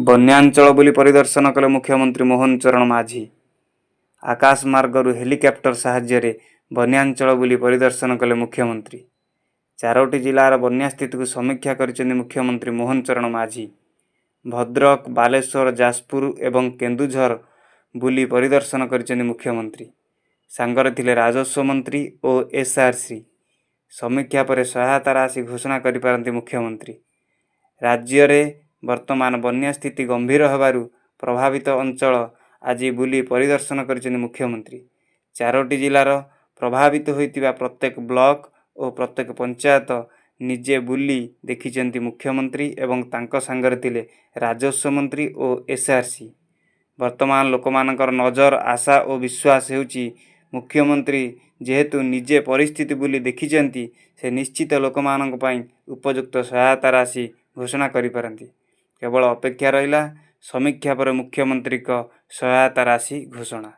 ବନ୍ୟାଞ୍ଚଳ ବୁଲି ପରିଦର୍ଶନ କଲେ ମୁଖ୍ୟମନ୍ତ୍ରୀ ମୋହନ ଚରଣ ମାଝୀ। ଆକାଶ ମାର୍ଗରୁ ହେଲିକପ୍ଟର ସାହାଯ୍ୟରେ ବନ୍ୟାଞ୍ଚଳ ବୁଲି ପରିଦର୍ଶନ କଲେ ମୁଖ୍ୟମନ୍ତ୍ରୀ। 4ଟି ଜିଲ୍ଲାର ବନ୍ୟା ସ୍ଥିତିକୁ ସମୀକ୍ଷା କରିଛନ୍ତି ମୁଖ୍ୟମନ୍ତ୍ରୀ ମୋହନ ଚରଣ ମାଝୀ। ଭଦ୍ରକ, ବାଲେଶ୍ୱର, ଯାଜପୁର ଏବଂ କେନ୍ଦୁଝର ବୁଲି ପରିଦର୍ଶନ କରିଛନ୍ତି ମୁଖ୍ୟମନ୍ତ୍ରୀ। ସାଙ୍ଗରେ ଥିଲେ ରାଜସ୍ୱ ମନ୍ତ୍ରୀ ଓ ଏସ୍ଆର୍ସି। ସମୀକ୍ଷା ପରେ ସହାୟତା ରାଶି ଘୋଷଣା କରିପାରନ୍ତି ମୁଖ୍ୟମନ୍ତ୍ରୀ। ରାଜ୍ୟରେ ବର୍ତ୍ତମାନ ବନ୍ୟା ସ୍ଥିତି ଗମ୍ଭୀର ହେବାରୁ ପ୍ରଭାବିତ ଅଞ୍ଚଳ ଆଜି ବୁଲି ପରିଦର୍ଶନ କରିଛନ୍ତି ମୁଖ୍ୟମନ୍ତ୍ରୀ। 4ଟି ଜିଲ୍ଲାର ପ୍ରଭାବିତ ହୋଇଥିବା ପ୍ରତ୍ୟେକ ବ୍ଲକ ଓ ପ୍ରତ୍ୟେକ ପଞ୍ଚାୟତ ନିଜେ ବୁଲି ଦେଖିଛନ୍ତି ମୁଖ୍ୟମନ୍ତ୍ରୀ ଏବଂ ତାଙ୍କ ସାଙ୍ଗରେ ଥିଲେ ରାଜସ୍ୱ ମନ୍ତ୍ରୀ ଓ ଏସ୍ଆର୍ସି। ବର୍ତ୍ତମାନ ଲୋକମାନଙ୍କର ନଜର, ଆଶା ଓ ବିଶ୍ୱାସ ହେଉଛି ମୁଖ୍ୟମନ୍ତ୍ରୀ ଯେହେତୁ ନିଜେ ପରିସ୍ଥିତି ବୁଲି ଦେଖିଛନ୍ତି, ସେ ନିଶ୍ଚିତ ଲୋକମାନଙ୍କ ପାଇଁ ଉପଯୁକ୍ତ ସହାୟତା ରାଶି ଘୋଷଣା କରିପାରନ୍ତି। କେବଳ ଅପେକ୍ଷା ରହିଲା ସମୀକ୍ଷା ପରେ ମୁଖ୍ୟମନ୍ତ୍ରୀଙ୍କ ସହାୟତା ରାଶି ଘୋଷଣା।